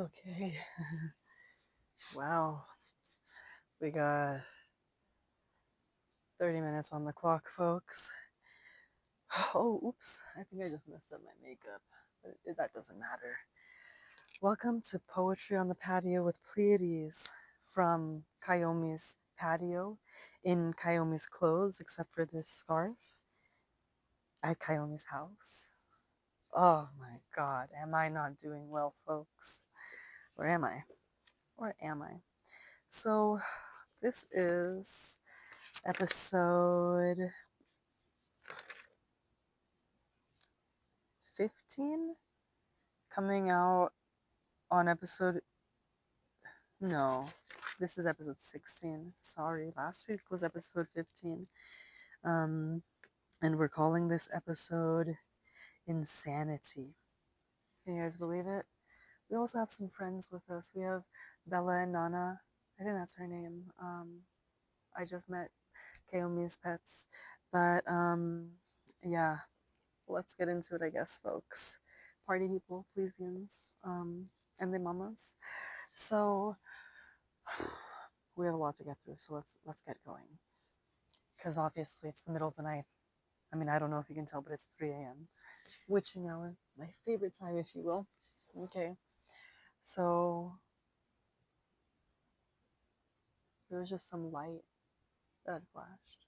Okay. Wow. We got 30 minutes on the clock, folks. Oh, oops. I think I just messed up my makeup. But that doesn't matter. Welcome to Poetry on the Patio with Pleiades from Kaomi's Patio in Kaomi's clothes, except for this scarf, at Kaomi's house. Oh my god. Am I not doing well, folks? Where am I? Where am I? So, this is episode 15 coming out on episode no, this is episode 16. Sorry, last week was episode 15. um and we're calling this episode Insanity. Can you guys believe it? We also have some friends with us. We have Bella and Nana. I think that's her name. I just met Kaomi's pets. But yeah, let's get into it, I guess, folks. Party people, please, beans, and the mamas. So we have a lot to get through, so let's get going. Because obviously it's the middle of the night. I mean, I don't know if you can tell, but it's 3 a.m. Witching hour, my favorite time, if you will. Okay, so there was just some light that flashed.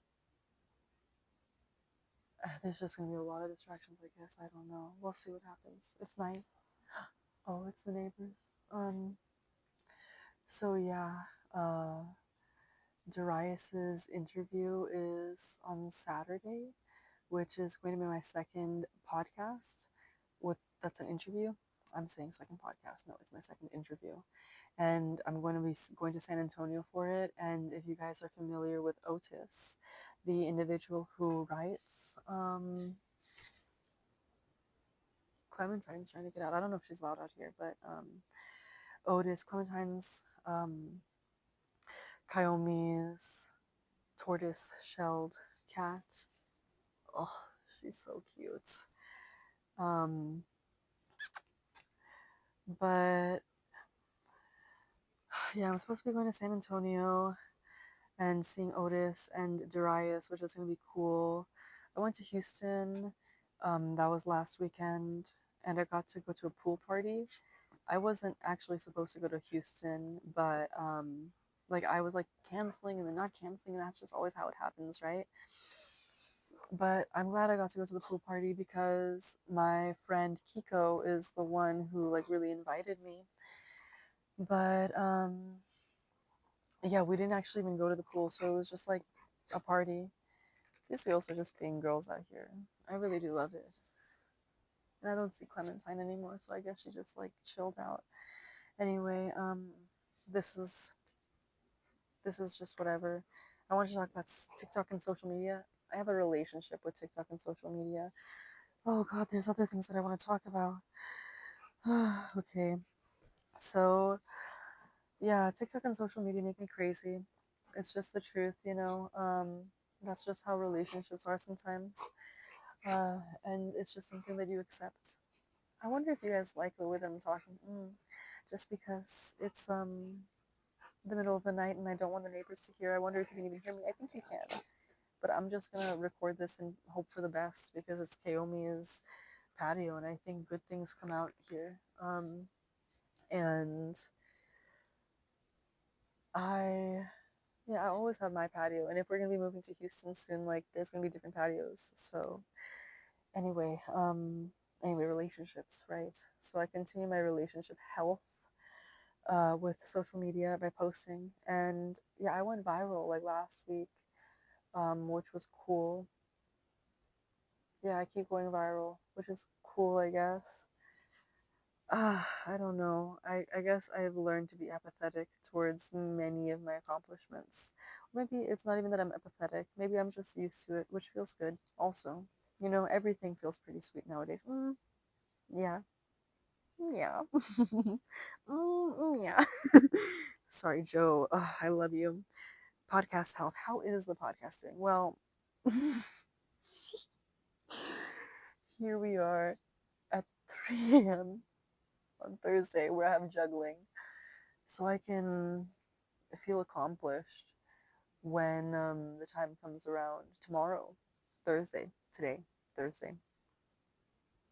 There's just gonna be a lot of distractions, I guess. I don't know. We'll see what happens. It's night. Oh, it's the neighbors. Um. So yeah. Darius's interview is on Saturday, which is going to be my second podcast. That's an interview. I'm saying second podcast. No, it's my second interview, and I'm going to be going to San Antonio for it. And if you guys are familiar with Otis, the individual who writes, Clementine's trying to get out. I don't know if she's allowed out here, but Otis, Clementine's, Kaomi's tortoise-shelled cat. Oh, she's so cute. Um, but yeah, I'm supposed to be going to San Antonio and seeing Otis and Darius, which is going to be cool. I went to Houston. That was last weekend, and I got to go to a pool party. I wasn't actually supposed to go to Houston, but like I was like canceling and then not canceling, and that's just always how it happens, right? But I'm glad I got to go to the pool party because my friend Kiko is the one who like really invited me. But yeah, we didn't actually even go to the pool, so it was just like a party. These girls are just being girls out here. I really do love it. And I don't see Clementine anymore, so I guess she just like chilled out. Anyway, this is this is just whatever. I want to talk about TikTok and social media. I have a relationship with TikTok and social media. Oh god, there's other things that I want to talk about. Okay, so yeah, TikTok and social media make me crazy. It's just the truth, you know. That's just how relationships are sometimes, and it's just something that you accept. I wonder if you guys like the way that I'm talking. Just because it's the middle of the night and I don't want the neighbors to hear. I wonder if you can even hear me. I think you can, but I'm just gonna record this and hope for the best because it's Kaomi's patio, and I think good things come out here. And I Yeah, I always have my patio, and if we're gonna be moving to Houston soon, like there's gonna be different patios. So anyway, relationships, right? So I continue my relationship health with social media by posting, and yeah, I went viral like last week, which was cool. Yeah, I keep going viral, which is cool, I guess. I don't know. I guess I've learned to be apathetic towards many of my accomplishments. Maybe it's not even that I'm apathetic. Maybe I'm just used to it, which feels good also. You know, everything feels pretty sweet nowadays. Yeah. Yeah. Yeah. Sorry, Joe. Ugh, I love you. Podcast health. How is the podcast doing? Well, here we are at 3 a.m. on Thursday where I have juggling, so I can feel accomplished when the time comes around tomorrow, Thursday, today, Thursday.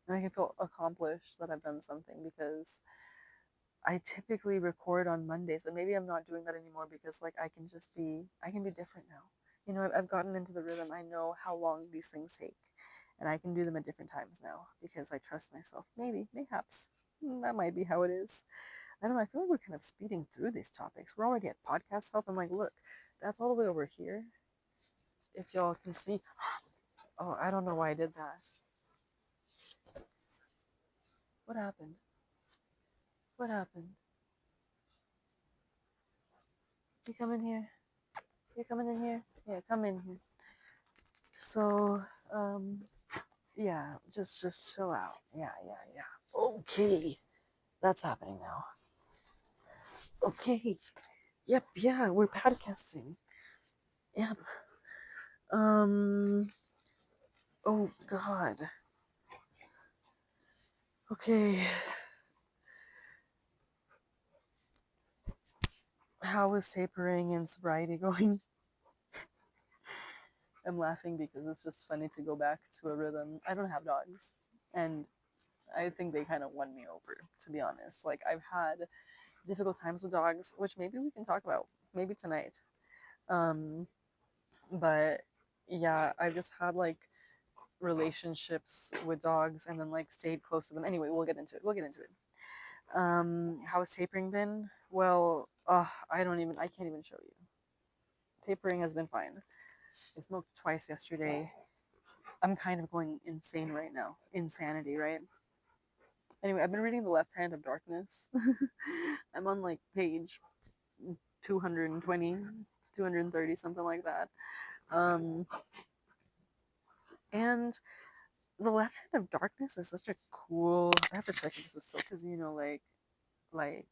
And I can feel accomplished that I've done something because I typically record on Mondays, but maybe I'm not doing that anymore because like I can be different now. You know, I've gotten into the rhythm. I know how long these things take, and I can do them at different times now because I trust myself. Maybe, mayhaps, that might be how it is. I don't know. I feel like we're kind of speeding through these topics. We're already at podcast health. I'm like, look, that's all the way over here. If y'all can see. Oh, I don't know why I did that. What happened? What happened? You come in here. You coming in here? Yeah, come in here. So, yeah, just chill out. Yeah, yeah, yeah. Okay, that's happening now. Okay. Yep. Yeah, we're podcasting. Yep. Um. Oh God. Okay. How is tapering and sobriety going? I'm laughing because it's just funny to go back to a rhythm. I don't have dogs, and I think they kind of won me over, to be honest. Like I've had difficult times with dogs, which maybe we can talk about maybe tonight. Um, but yeah, I've just had like relationships with dogs and then like stayed close to them. Anyway, we'll get into it. We'll get into it. How has tapering been? Well, I can't even show you. Tapering has been fine. I smoked twice yesterday. I'm kind of going insane right now. Insanity, right? Anyway, I've been reading The Left Hand of Darkness. I'm on like page 220, 230, something like that. Um, and The Left Hand of Darkness is such a cool. I have to check if this is still because like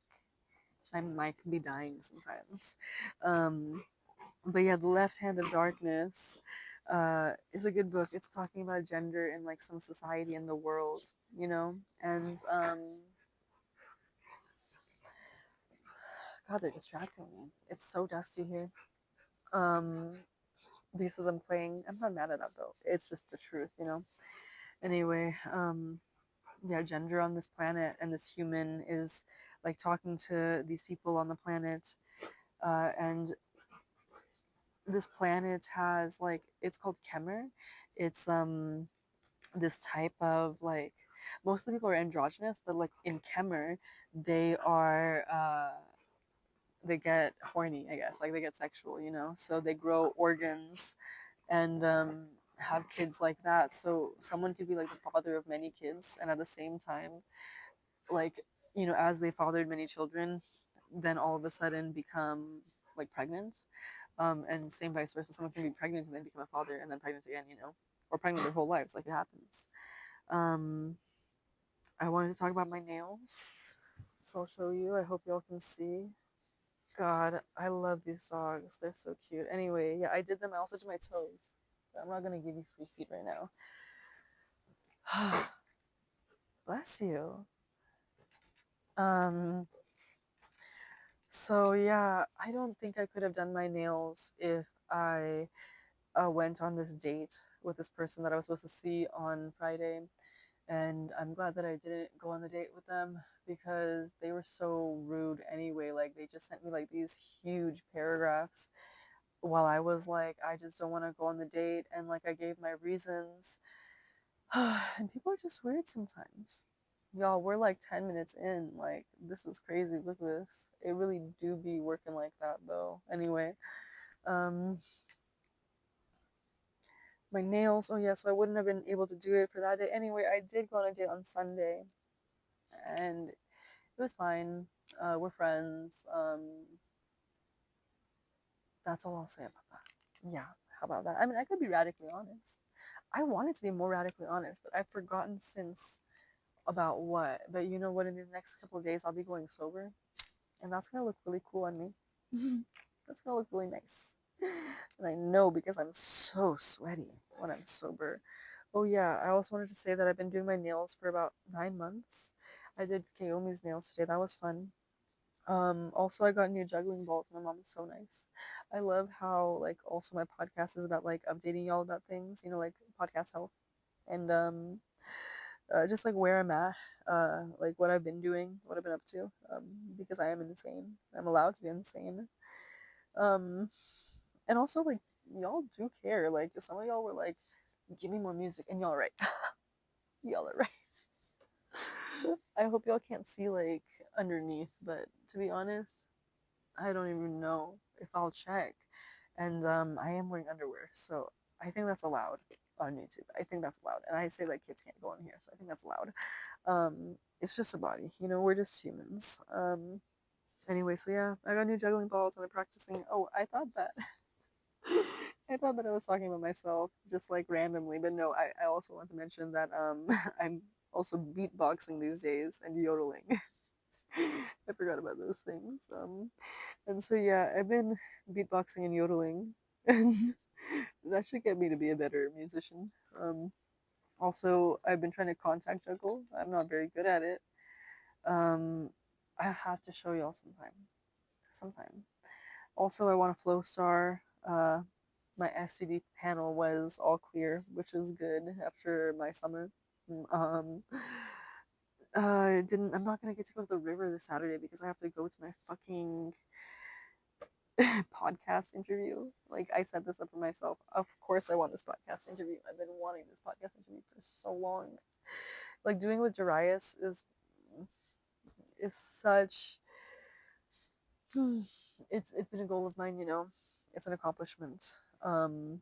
I might be dying sometimes. But yeah, The Left Hand of Darkness is a good book. It's talking about gender in like some society in the world, you know, and God, they're distracting me. It's so dusty here. Um, these of them playing. I'm not mad at that though. It's just the truth, you know. Anyway, yeah, gender on this planet and this human is like talking to these people on the planet, and this planet has like it's called Kemer. It's this type of like most of the people are androgynous, but like in Kemer, they are they get horny, I guess, like they get sexual, you know. So they grow organs and have kids like that. So someone could be like the father of many kids, and at the same time, like you know, as they fathered many children, then all of a sudden become like pregnant. And same vice versa. Someone can be pregnant and then become a father and then pregnant again, you know, or pregnant their whole lives, like it happens. Um, I wanted to talk about my nails, so I'll show you. I hope y'all can see. God, I love these dogs. They're so cute. Anyway, yeah, I did them. I also did my toes. But I'm not gonna give you free feet right now. Bless you. Um, so yeah, I don't think I could have done my nails if I went on this date with this person that I was supposed to see on Friday. And I'm glad that I didn't go on the date with them because they were so rude anyway. Like, they just sent me like these huge paragraphs while I was like, I just don't want to go on the date. And like, I gave my reasons. And people are just weird sometimes. Y'all, we're like 10 minutes in. Like, this is crazy. Look at this. It really do be working like that though. Anyway, um, my nails. Oh yeah, so I wouldn't have been able to do it for that day. Anyway, I did go on a date on Sunday, and it was fine. We're friends. That's all I'll say about that. Yeah, how about that? I mean, I could be radically honest. I wanted to be more radically honest, but I've forgotten since about what. But you know what? In these next couple of days, I'll be going sober, and that's gonna look really cool on me. That's gonna look really nice. And I know because I'm so sweaty when I'm sober. Oh yeah, I also wanted to say that I've been doing my nails for about 9 months. I did Kaomi's nails today. That was fun. Also I got new juggling balls. My mom is so nice. I love how like also my podcast is about like updating y'all about things, like podcast health and just like where I'm at, like what I've been doing, what I've been up to, because I am insane. I'm allowed to be insane. Um, and also like y'all do care. Like some of y'all were like, "Give me more music," and y'all are right. Y'all are right. I hope y'all can't see like underneath, but to be honest, I don't even know if I'll check. And I am wearing underwear, so I think that's allowed on YouTube. I think that's allowed. And I say like kids can't go in here, so I think that's allowed. It's just a body, we're just humans. Anyway, so yeah, I got new juggling balls and I'm practicing. Oh, I thought that I thought that I was talking about myself just like randomly, but no, I also want to mention that I'm also beatboxing these days and yodeling. I forgot about those things. And so yeah, I've been beatboxing and yodeling, and that should get me to be a better musician. Also, I've been trying to contact juggle. I'm not very good at it. Um, I have to show y'all sometime. Sometime. Also, I want a flowstar. My SCD panel was all clear, which is good after my summer. Um, didn't. I'm not gonna get to go to the river this Saturday because I have to go to my fucking podcast interview. Like I set this up for myself. Of course, I want this podcast interview. I've been wanting this podcast interview for so long. Like doing with Darius is such. It's been a goal of mine. It's an accomplishment. Um,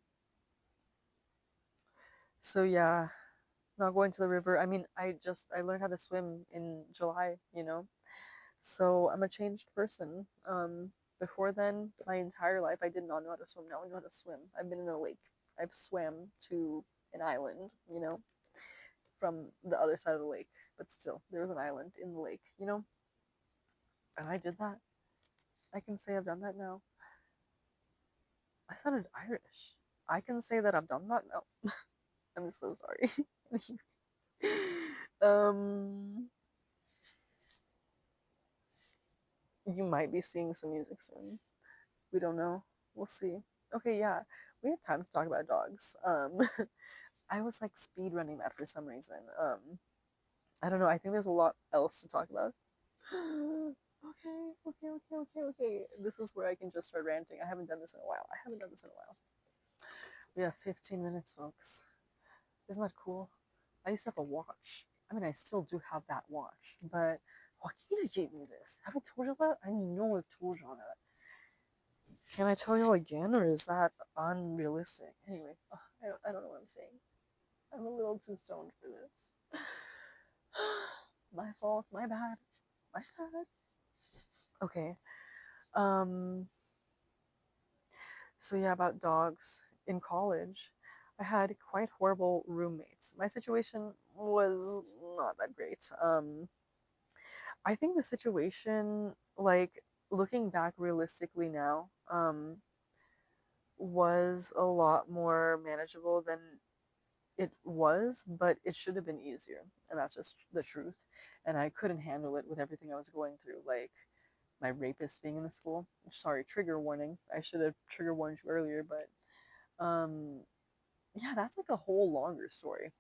so yeah, not going to the river. I mean, I learned how to swim in July. So I'm a changed person. Before then, my entire life I did not know how to swim. Now I know how to swim. I've been in a lake. I've swam to an island, from the other side of the lake. But still, there was an island in the lake. And I did that. I can say I've done that now. I sounded Irish. I can say that I've done that now. I'm so sorry. um, you might be seeing some music soon. We don't know. We'll see. Okay, yeah. We have time to talk about dogs. I was like speed running that for some reason. I don't know. I think there's a lot else to talk about. Okay. This is where I can just start ranting. I haven't done this in a while. We have 15 minutes, folks. Isn't that cool? I used to have a watch. I mean, I still do have that watch, but Joaquina gave me this. Have I told you that? I know I've told you that. Can I tell you again, or is that unrealistic? Anyway, I don't know what I'm saying. I'm a little too stoned for this. My fault. My bad. My bad. Okay. Um. So yeah, about dogs. In college, I had quite horrible roommates. My situation was not that great. I think the situation, like looking back realistically now, was a lot more manageable than it was, but it should have been easier, and that's just the truth. And I couldn't handle it with everything I was going through, like my rapist being in the school. Sorry, trigger warning. I should have trigger warned you earlier, but yeah, that's like a whole longer story.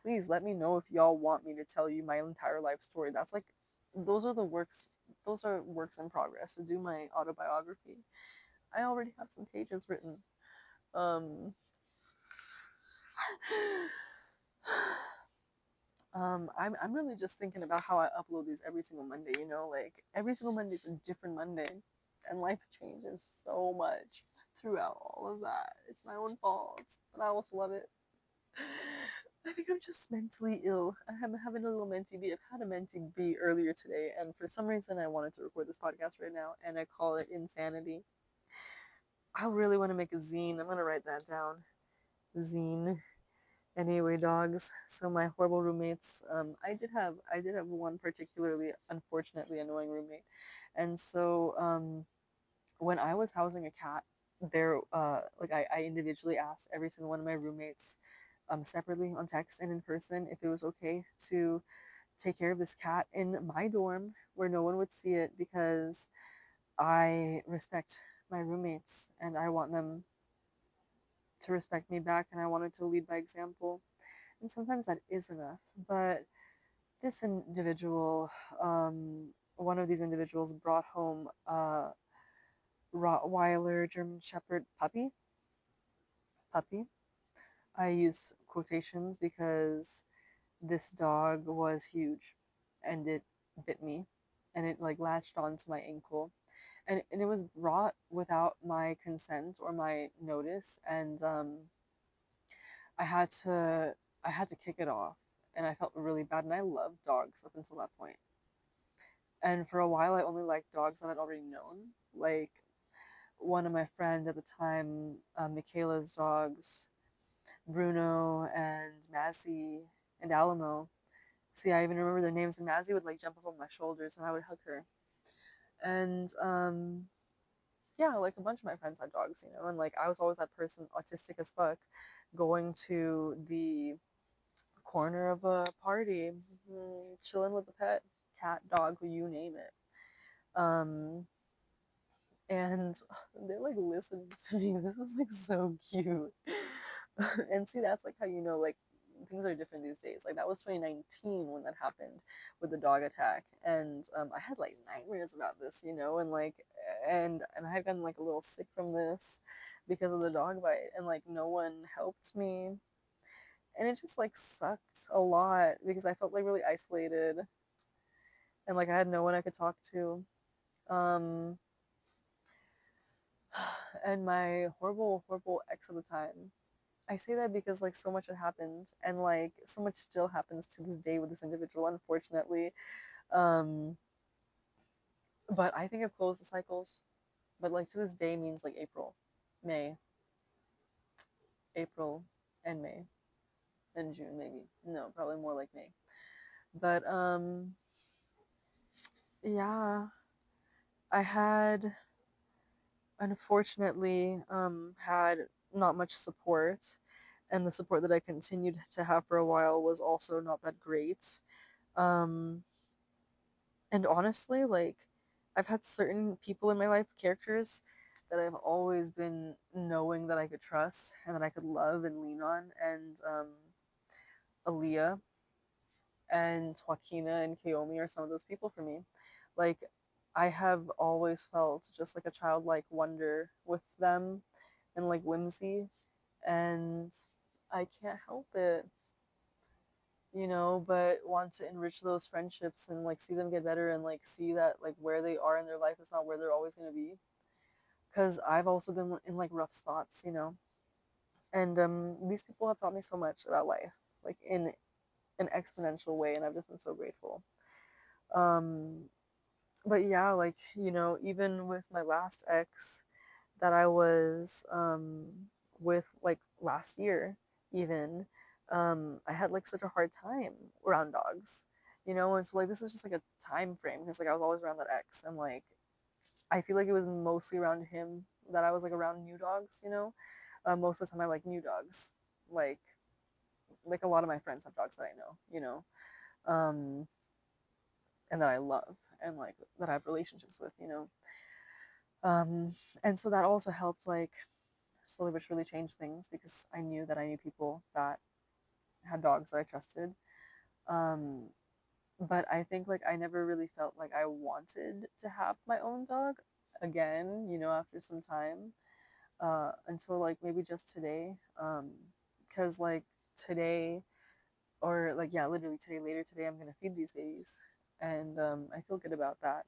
Please let me know if y'all want me to tell you my entire life story. That's like those are the works those are works in progress to do my autobiography. I already have some pages written. Um I'm really just thinking about how I upload these every single Monday. Like every single Monday is a different Monday. And life changes so much throughout all of that. It's my own fault. But I also love it. I think I'm just mentally ill. I'm having a little mentee bee. I've had a mentee bee earlier today, and for some reason I wanted to record this podcast right now, and I call it Insanity. I really want to make a zine. I'm gonna write that down. Zine. Anyway, dogs. So my horrible roommates. I did have one particularly unfortunately annoying roommate, and so when I was housing a cat, there like I individually asked every single one of my roommates separately on text and in person if it was okay to take care of this cat in my dorm where no one would see it because I respect my roommates and I want them to respect me back and I wanted to lead by example. And sometimes that is enough. But this individual, one of these individuals brought home a Rottweiler German Shepherd puppy. I use quotations because this dog was huge and it bit me and it like latched onto my ankle and it was brought without my consent or my notice and I had to I had to kick it off and I felt really bad and I loved dogs up until that point. And for a while I only liked dogs that I'd already known. Like one of my friends at the time, Michaela's dogs, Bruno and Mazzy and Alamo. See, I even remember their names, and Mazzy would like jump up on my shoulders and I would hug her. And yeah, like a bunch of my friends had dogs, and like I was always that person, autistic as fuck, going to the corner of a party, chilling with a pet, cat, dog, you name it. Um, and they're like listening to me. This is like so cute. And see, that's like how like things are different these days. Like that was 2019 when that happened with the dog attack, and I had like nightmares about this, and like and I had gotten like a little sick from this because of the dog bite, and like no one helped me, and it just like sucked a lot because I felt like really isolated, and like I had no one I could talk to. Um, and my horrible, horrible ex at the time. I say that because like so much had happened and like so much still happens to this day with this individual, unfortunately. Um, but I think I've closed the cycles. But like to this day means like May, April, and May, and June maybe. No, probably more like May. But yeah, I had unfortunately had not much support, and the support that I continued to have for a while was also not that great. Um, and honestly, like I've had certain people in my life, characters that I've always been knowing that I could trust and that I could love and lean on, and Aaliyah and Joaquina and Kaomi are some of those people for me. Like I have always felt just like a childlike wonder with them and like whimsy, and I can't help it, but want to enrich those friendships and like see them get better and like see that like where they are in their life is not where they're always going to be. Because I've also been in like rough spots, and these people have taught me so much about life, like in an exponential way, and I've just been so grateful. Um, but yeah, like even with my last ex that I was with like last year, even I had like such a hard time around dogs, and so like this is just like a time frame because like I was always around that ex, and like I feel like it was mostly around him that I was like around new dogs, most of the time I like new dogs, like a lot of my friends have dogs that I know, and that I love and like that I have relationships with, and so that also helped like slowly but surely change things because I knew that I knew people that had dogs that I trusted. Um, but I think like I never really felt like I wanted to have my own dog again, after some time, until like maybe just today. Because like today, or like, yeah, literally today, later today, I'm gonna feed these babies. And I feel good about that.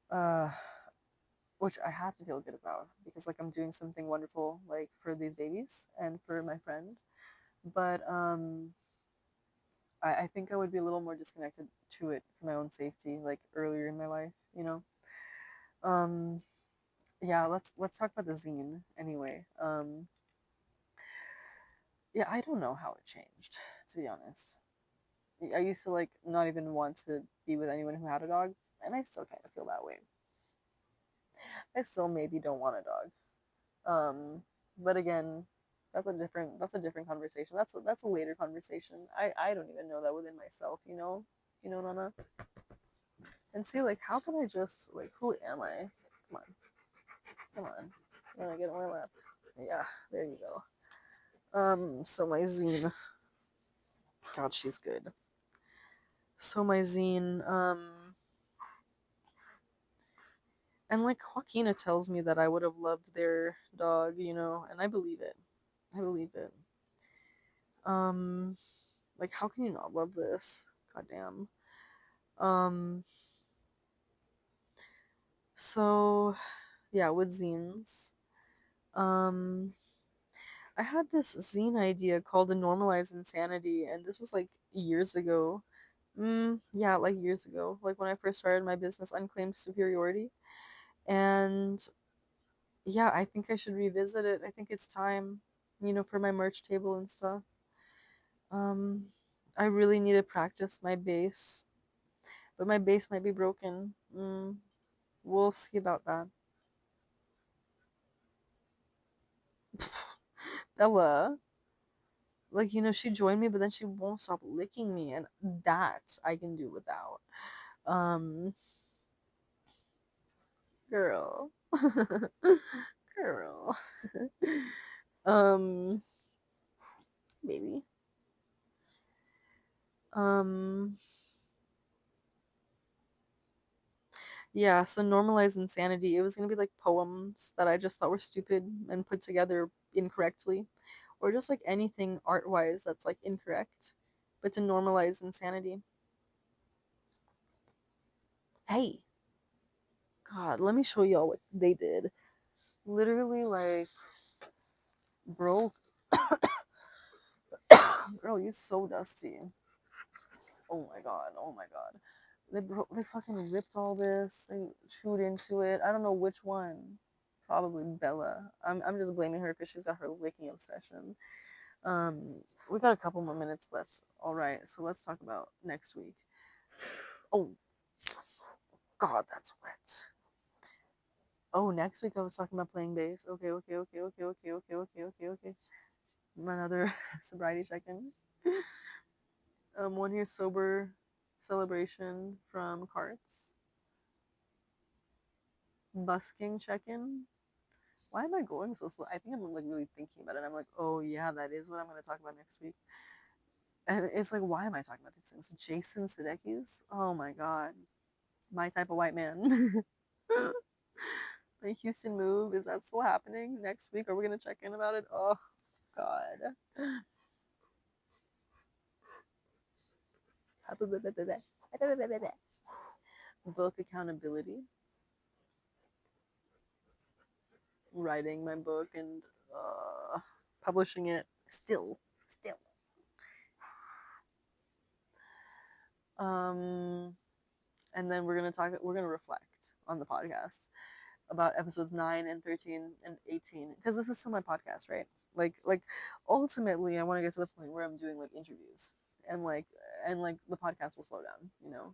Uh, which I have to feel good about because like I'm doing something wonderful like for these babies and for my friend. But I think I would be a little more disconnected to it for my own safety, like earlier in my life. Um, yeah, let's talk about the zine anyway. Yeah, I don't know how it changed, to be honest. I used to like not even want to be with anyone who had a dog, and I still kind of feel that way. I still maybe don't want a dog. But again, that's a different conversation. That's a later conversation. I don't even know that within myself. you know, Nana? And see, like, how can I just, like, who am I? Come on. Come on. When I get on my lap. Yeah, there you go. So my zine. God, she's good. So my zine, and like Joaquina tells me that I would have loved their dog, you know, and I believe it. I believe it. Um, like how can you not love this? Goddamn. Um, so yeah, with zines. Um, I had this zine idea called a normalized insanity, and this was like years ago. Yeah, like years ago, like when I first started my business, Unclaimed Superiority. And yeah, I think I should revisit it. I think it's time, you know, for my merch table and stuff. Um, I really need to practice my bass, but my bass might be broken. We'll see about that. Bella, like, you know, she joined me, but then she won't stop licking me, and that I can do without. Um, girl. Girl. um, baby. Um, Yeah, so normalized insanity. It was gonna be like poems that I just thought were stupid and put together incorrectly, or just like anything art wise that's like incorrect, but to normalize insanity. Hey, God, let me show y'all what they did. Literally, like, bro, girl, you're so dusty. Oh my God, oh my God. They fucking ripped all this. They chewed into it. I don't know which one. Probably Bella. I'm just blaming her because she's got her licking obsession. Um, we got a couple more minutes left. All right, so let's talk about next week. Oh God, that's wet. Oh, next week I was talking about playing bass. Okay, okay, okay, okay, okay, okay, okay, okay, okay. Another sobriety check-in. One year sober celebration from Carts. Busking check-in. Why am I going so slow? I think I'm like really thinking about it. I'm like, oh yeah, that is what I'm gonna talk about next week. And it's like, why am I talking about these things? Jason Sudeikis? Oh my god. My type of white man. The Houston move, is that still happening next week? Are we gonna check in about it? Oh God. Book accountability, writing my book and publishing it. Still. Um, and then we're gonna reflect on the podcast about episodes 9 and 13 and 18 because this is still my podcast, right? Like ultimately I want to get to the point where I'm doing like interviews and like the podcast will slow down, you know.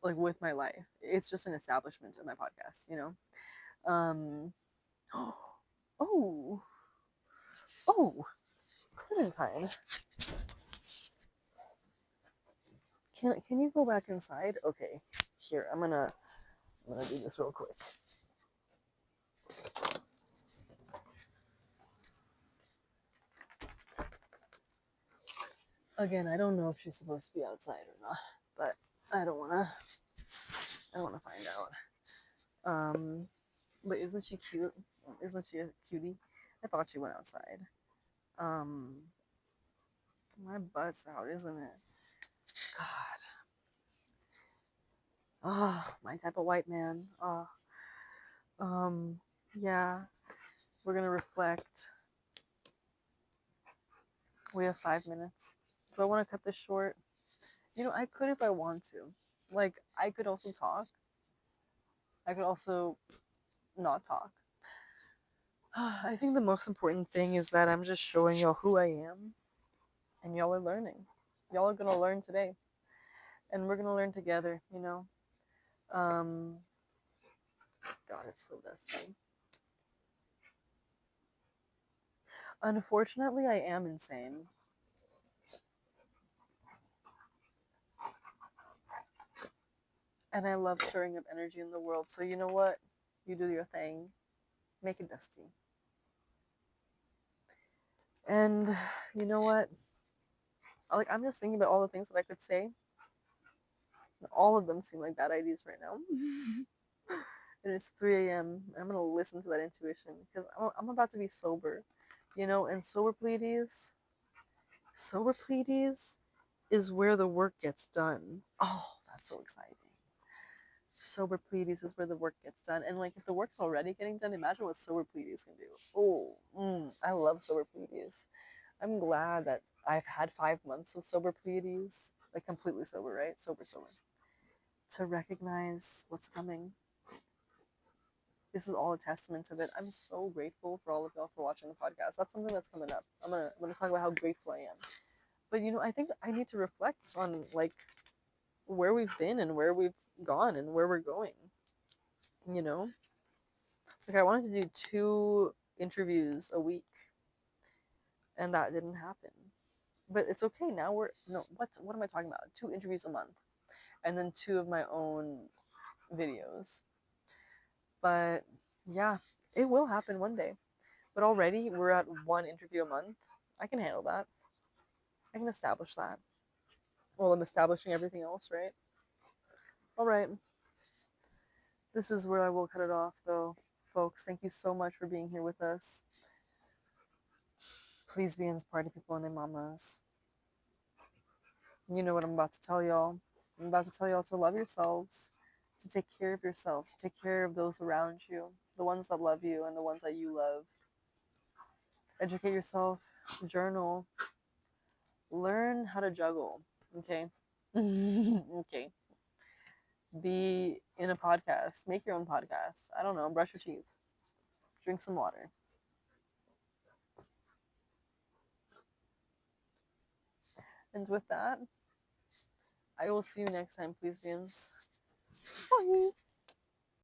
Like with my life, it's just an establishment of my podcast, you know. um oh oh Clementine, can you go back inside? Okay, here, I'm gonna do this real quick. Again, I don't know if she's supposed to be outside or not, but I don't want to I want to find out. But isn't she cute? Isn't she a cutie? I thought she went outside. Um, my butt's out, isn't it? God. Oh, my type of white man. Oh, um, yeah. We're gonna reflect. We have 5 minutes. Do I want to cut this short? You know, I could if I want to. Like, I could also talk. I could also not talk. I think the most important thing is that I'm just showing y'all who I am, and y'all are learning. Y'all are gonna learn today, and we're gonna learn together. You know. Um, God, it's so dusty. Unfortunately, I am insane. And I love stirring up energy in the world. So you know what? You do your thing. Make it dusty. And you know what? Like I'm just thinking about all the things that I could say. All of them seem like bad ideas right now. And it's 3 a.m. I'm gonna listen to that intuition because I'm about to be sober, you know. And sober Pleiades is where the work gets done. Oh, that's so exciting. Sober Pleiades is where the work gets done, and like if the work's already getting done, imagine what sober Pleiades can do. Oh, I love sober Pleiades. I'm glad that I've had 5 months of sober Pleiades, like completely sober, right? Sober, to recognize what's coming. This is all a testament of it. I'm so grateful for all of y'all for watching the podcast. That's something that's coming up. I'm gonna talk about how grateful I am. But you know, I think I need to reflect on like where we've been and where we've gone and where we're going. You know, like I wanted to do 2 interviews a week, and that didn't happen. But it's okay now. We're no, what am I talking about? 2 interviews a month, and then 2 of my own videos. But yeah, it will happen one day. But already we're at 1 interview a month. I can handle that. I can establish that. Well, I'm establishing everything else, right? All right. This is where I will cut it off, though, folks. Thank you so much for being here with us. Please be inspired people and their mamas. You know what I'm about to tell y'all. I'm about to tell y'all to love yourselves, to take care of yourselves, to take care of those around you, the ones that love you and the ones that you love. Educate yourself, journal, learn how to juggle, okay? Okay. Be in a podcast, make your own podcast. I don't know, brush your teeth, drink some water. And with that, I will see you next time, please, beans. Bye.